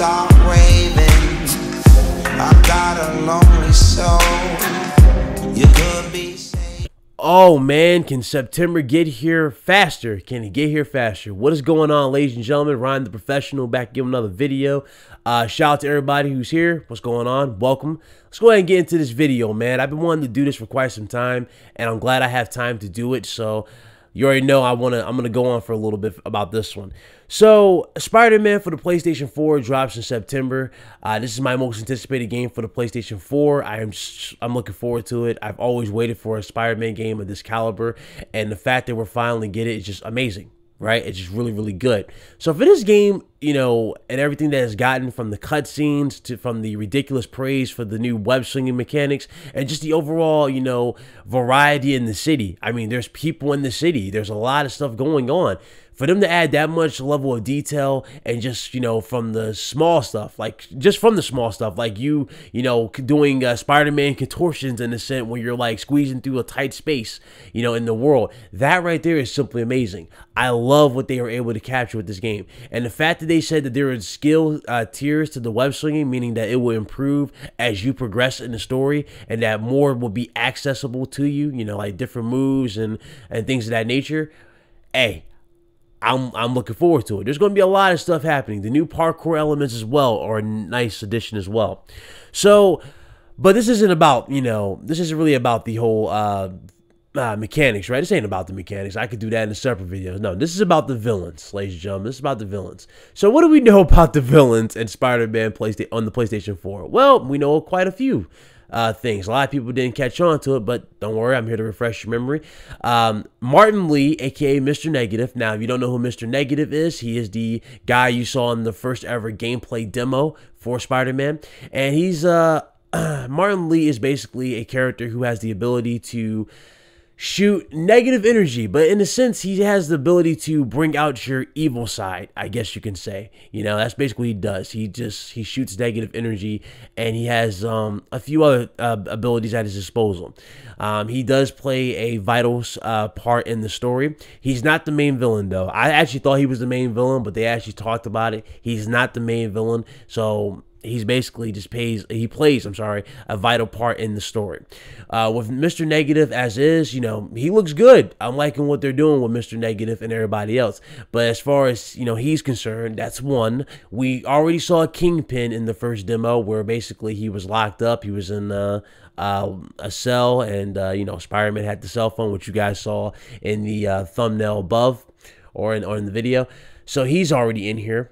start raving. I got a lonely soul. You could be saved. Oh man, can September get here faster? Can it get here faster? What is going on, ladies and gentlemen? Ryan the Professional back giving another video. Shout out to everybody who's here. What's going on? Welcome. Let's go ahead and get into this video, man. I've been wanting to do this for quite some time, and I'm glad I have time to do it. So you already know I'm gonna go on for a little bit about this one. So Spider-Man for the PlayStation 4 drops in September. This is my most anticipated game for the PlayStation 4. I'm looking forward to it. I've always waited for a Spider-Man game of this caliber, and the fact that we're finally getting it is just amazing, right? It's just really, really good. So for this game, you know, and everything that has gotten from the cutscenes to from the ridiculous praise for the new web slinging mechanics and just the overall, you know, variety in the city. I mean, there's people in the city. There's a lot of stuff going on. For them to add that much level of detail and just, you know, from the small stuff, like just from the small stuff, like you know, doing Spider-Man contortions in a sense when you're like squeezing through a tight space, you know, in the world, that right there is simply amazing. I love what they were able to capture with this game. And the fact that they said that there are skill tiers to the web slinging, meaning that it will improve as you progress in the story and that more will be accessible to you, you know, like different moves and things of that nature. Hey, I'm looking forward to it. There's going to be a lot of stuff happening. The new parkour elements as well are a nice addition as well. So, but this isn't about, you know, this isn't really about the whole mechanics, right? This ain't about the mechanics. I could do that in a separate video. No, this is about the villains, ladies and gentlemen. This is about the villains. So what do we know about the villains in Spider-Man on the PlayStation 4? Well, we know quite a few things. A lot of people didn't catch on to it, but don't worry, I'm here to refresh your memory. Martin Lee, aka Mr. Negative. Now, if you don't know who Mr. Negative is, he is the guy you saw in the first ever gameplay demo for Spider-Man, and he's Martin Lee is basically a character who has the ability to shoot negative energy, but in a sense, he has the ability to bring out your evil side, I guess you can say. You know, that's basically what he does. He shoots negative energy, and he has a few other abilities at his disposal. He does play a vital part in the story. He's not the main villain, though. I actually thought he was the main villain, but they actually talked about it. He's not the main villain, so he's basically just plays a vital part in the story. With Mr. Negative as is, you know, he looks good. I'm liking what they're doing with Mr. Negative and everybody else. But as far as, you know, he's concerned, that's one. We already saw Kingpin in the first demo where basically he was locked up. He was in a cell, and, you know, Spider-Man had the cell phone, which you guys saw in the thumbnail above or in the video. So he's already in here.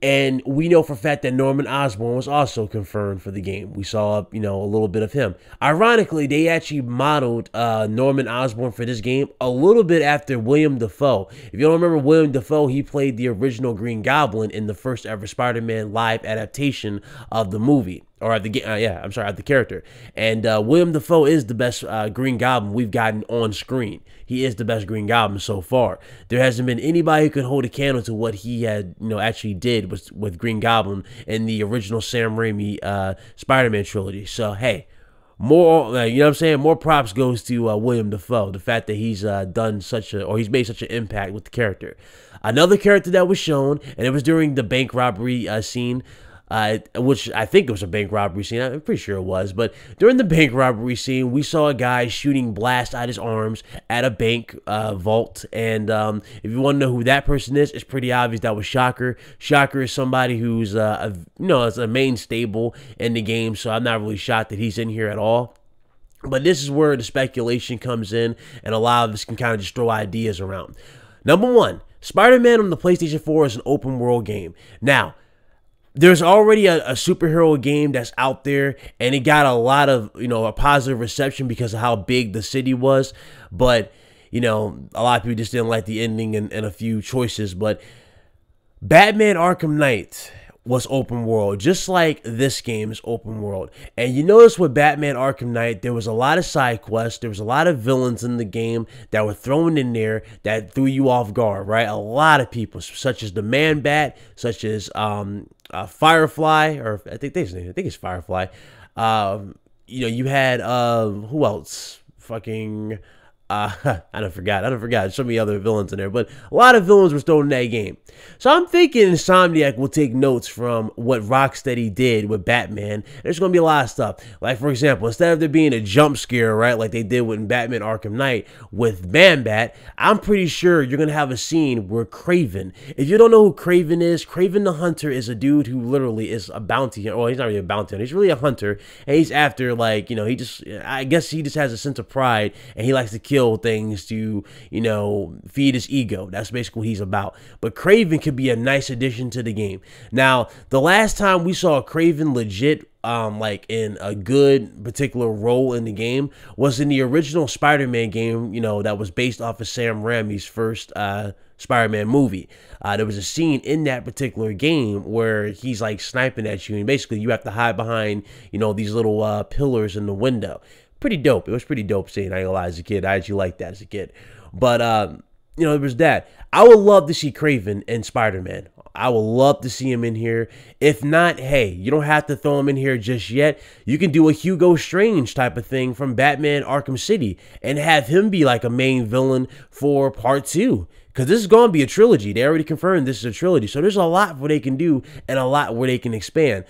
And we know for a fact that Norman Osborn was also confirmed for the game. We saw, you know, a little bit of him. Ironically, they actually modeled Norman Osborn for this game a little bit after William Dafoe. If you don't remember William Dafoe, he played the original Green Goblin in the first ever Spider-Man live adaptation of the movie. Or of the of the character. And William Dafoe is the best Green Goblin we've gotten on screen. He is the best Green Goblin so far. There hasn't been anybody who could hold a candle to what he had, you know, actually did with Green Goblin in the original Sam Raimi Spider-Man trilogy. So hey, more, you know what I'm saying? More props goes to William Dafoe. The fact that he's he's made such an impact with the character. Another character that was shown, and it was during the bank robbery scene. Which I think it was a bank robbery scene. I'm pretty sure it was. But during the bank robbery scene, we saw a guy shooting blast out his arms at a bank vault. And if you want to know who that person is, it's pretty obvious that was Shocker. Shocker is somebody who's, you know, is a main stable in the game. So I'm not really shocked that he's in here at all. But this is where the speculation comes in, and a lot of us can kind of just throw ideas around. Number one, Spider-Man on the PlayStation 4 is an open world game. Now, there's already a superhero game that's out there, and it got a lot of, you know, a positive reception because of how big the city was. But, you know, a lot of people just didn't like the ending and a few choices. But Batman Arkham Knight was open world, just like this game is open world. And you notice with Batman Arkham Knight, there was a lot of side quests, there was a lot of villains in the game that were thrown in there that threw you off guard, right? A lot of people, such as the Man-Bat, such as Firefly, or I think it's Firefly. You know, you had who else? Fucking I don't forgot. There's so many other villains in there, but a lot of villains were still in that game. So I'm thinking Insomniac will take notes from what Rocksteady did with Batman. There's going to be a lot of stuff. Like, for example, instead of there being a jump scare, right, like they did with Batman Arkham Knight with Man-Bat, I'm pretty sure you're going to have a scene where Kraven, if you don't know who Kraven is, Kraven the Hunter is a dude who literally is a bounty hunter. Well, he's not really a bounty hunter. He's really a hunter, and he's after, like, you know, I guess he just has a sense of pride, and he likes to kill things to, you know, feed his ego. That's basically what he's about. But Kraven could be a nice addition to the game. Now, the last time we saw Kraven legit, like in a good particular role in the game, was in the original Spider-Man game, you know, that was based off of Sam Raimi's first Spider-Man movie. There was a scene in that particular game where he's like sniping at you, and basically you have to hide behind, you know, these little pillars in the window. Pretty dope. It was pretty dope scene. I ain't gonna lie, as a kid, I actually liked that as a kid. But you know, there was that. I would love to see Kraven in Spider-Man. I would love to see him in here. If not, hey, you don't have to throw him in here just yet. You can do a Hugo Strange type of thing from Batman Arkham City and have him be like a main villain for part 2. Because this is going to be a trilogy. They already confirmed this is a trilogy. So there's a lot where they can do and a lot where they can expand.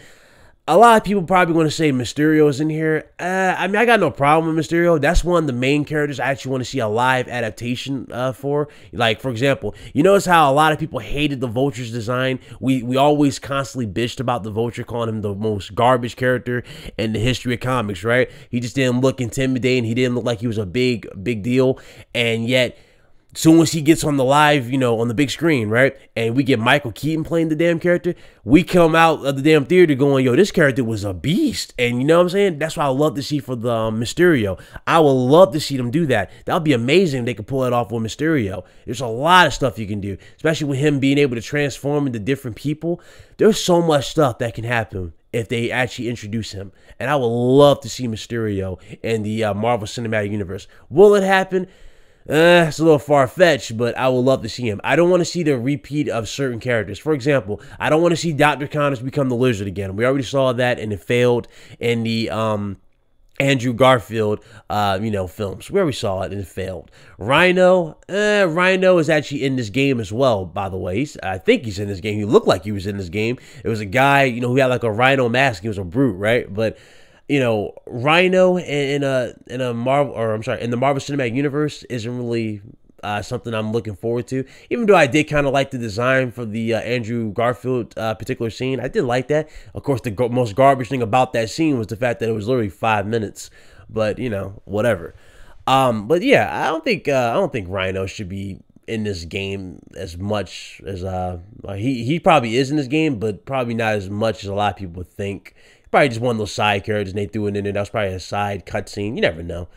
A lot of people probably want to say Mysterio is in here. I mean, I got no problem with Mysterio. That's one of the main characters I actually want to see a live adaptation for. Like, for example, you notice how a lot of people hated the Vulture's design? We always constantly bitched about the Vulture, calling him the most garbage character in the history of comics, right? He just didn't look intimidating. He didn't look like he was a big deal. And yet, soon as he gets on the live, you know, on the big screen, right, and we get Michael Keaton playing the damn character, we come out of the damn theater going, yo, this character was a beast. And you know what I'm saying? That's what I love to see for the Mysterio. I would love to see them do that. That would be amazing if they could pull it off with Mysterio. There's a lot of stuff you can do, especially with him being able to transform into different people. There's so much stuff that can happen if they actually introduce him. And I would love to see Mysterio in the Marvel Cinematic Universe. Will it happen? It's a little far-fetched, but I would love to see him. I don't want to see the repeat of certain characters. For example, I don't want to see Dr. Connors become the Lizard again. We already saw that, and it failed in the Andrew Garfield, you know, films. We already saw it, and it failed. Rhino, Rhino is actually in this game as well, by the way. I think he's in this game. He looked like he was in this game. It was a guy, you know, who had like a rhino mask. He was a brute, right? But you know, Rhino in the Marvel Cinematic Universe isn't really something I'm looking forward to. Even though I did kind of like the design for the Andrew Garfield particular scene, I did like that. Of course, the most garbage thing about that scene was the fact that it was literally 5 minutes. But you know, whatever. But yeah, I don't think Rhino should be in this game as much as he probably is in this game, but probably not as much as a lot of people think. Probably just one of those side characters and they threw it in there. That was probably a side cutscene. You never know.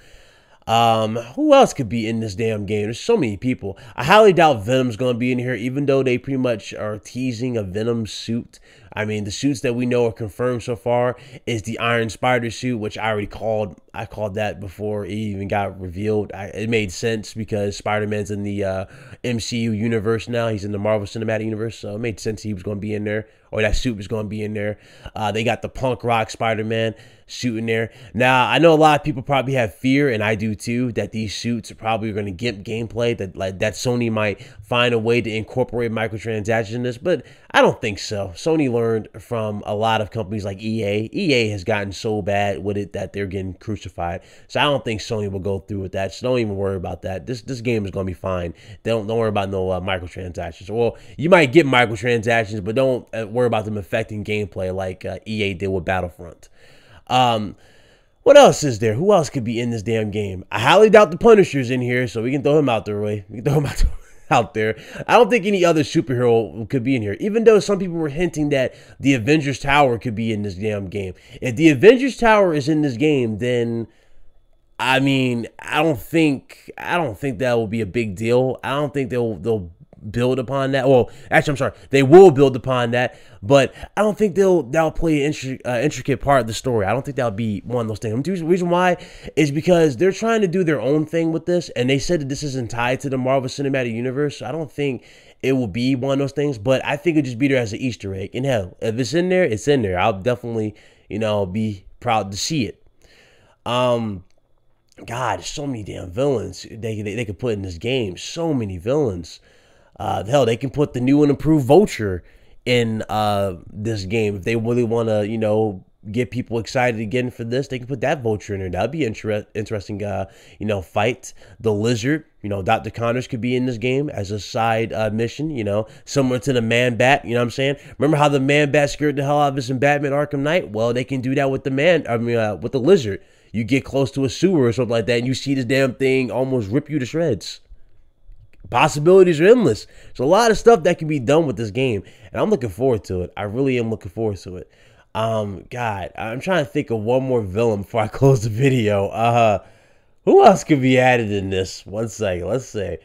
Who else could be in this damn game? There's so many people. I highly doubt Venom's going to be in here, even though they pretty much are teasing a Venom suit. I mean, the suits that we know are confirmed so far is the Iron Spider suit, which I already called. I called that before it even got revealed. It made sense because Spider-Man's in the MCU universe now. He's in the Marvel Cinematic Universe, so it made sense he was going to be in there, or that suit was going to be in there. They got the punk rock Spider-Man suit in there. Now, I know a lot of people probably have fear, and I do too, that these suits are probably going to get gameplay, that Sony might find a way to incorporate microtransactions in this, but I don't think so. Sony learned from a lot of companies like EA. EA has gotten so bad with it that they're getting crucified. So I don't think Sony will go through with that. So don't even worry about that. This game is going to be fine. Don't worry about no microtransactions. Well, you might get microtransactions, but don't worry about them affecting gameplay like EA did with Battlefront. What else is there? Who else could be in this damn game? I highly doubt the Punisher's in here, so we can throw him out there, Ray. We can throw him out there. I don't think any other superhero could be in here, even though some people were hinting that the Avengers Tower could be in this damn game. If the Avengers Tower is in this game, then I mean, I don't think that will be a big deal. I don't think they'll build upon that. Well, actually, I'm sorry, they will build upon that, but I don't think that'll play an intricate part of the story. I don't think that'll be one of those things. The reason why is because they're trying to do their own thing with this, and they said that this isn't tied to the Marvel Cinematic Universe. So I don't think it will be one of those things, but I think it'll just be there as an Easter egg. And hell, if it's in there, it's in there. I'll definitely, you know, be proud to see it. God, so many damn villains they could put in this game. So many villains. Hell, they can put the new and improved Vulture in this game if they really want to, you know, get people excited again for this. They can put that Vulture in there. That'd be interesting. You know, fight the Lizard. You know, Dr. Connors could be in this game as a side mission. You know, similar to the Man Bat. You know what I'm saying? Remember how the Man Bat scared the hell out of us in Batman Arkham Knight? Well, they can do that with the with the Lizard. You get close to a sewer or something like that, and you see this damn thing almost rip you to shreds. Possibilities are endless. There's a lot of stuff that can be done with this game, and I'm looking forward to it. I really am looking forward to it. God, I'm trying to think of one more villain before I close the video. Who else could be added in this? One second, let's say.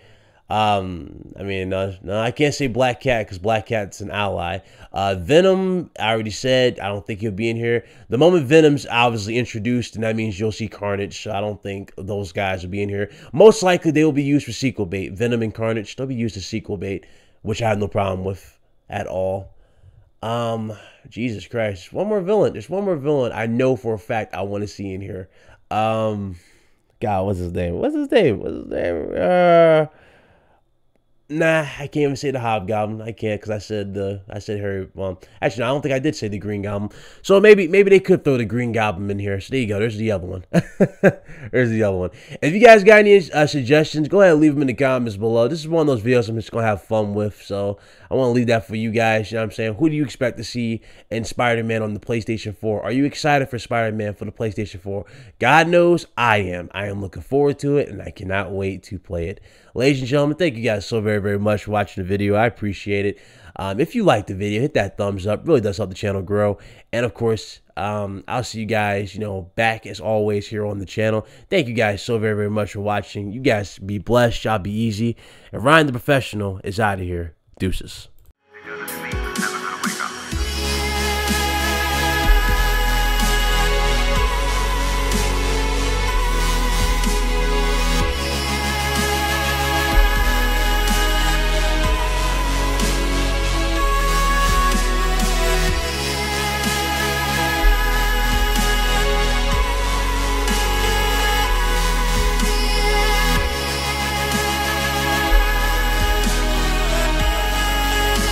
I mean, no, I can't say Black Cat because Black Cat's an ally. Venom, I already said, I don't think he'll be in here. The moment Venom's obviously introduced, and that means you'll see Carnage, so I don't think those guys will be in here. Most likely, they will be used for sequel bait. Venom and Carnage, they'll be used as sequel bait, which I have no problem with at all. Jesus Christ. One more villain. There's one more villain I know for a fact I want to see in here. God, what's his name? Nah, I can't even say the Hobgoblin. I can't because I said Harry. Well, actually, no, I don't think I did say the Green Goblin. So maybe they could throw the Green Goblin in here. So there you go. There's the other one. There's the other one. If you guys got any suggestions, go ahead and leave them in the comments below. This is one of those videos I'm just gonna have fun with. So I want to leave that for you guys. You know what I'm saying? Who do you expect to see in Spider-Man on the PlayStation 4? Are you excited for Spider-Man for the PlayStation 4? God knows I am. I am looking forward to it, and I cannot wait to play it. Ladies and gentlemen, thank you guys so very much for watching the video. I appreciate it. If you liked the video, hit that thumbs up. It really does help the channel grow. And of course, I'll see you guys, you know, back as always here on the channel. Thank you guys so very much for watching. You guys be blessed. Y'all be easy. And Ryan the Professional is out of here. Deuces.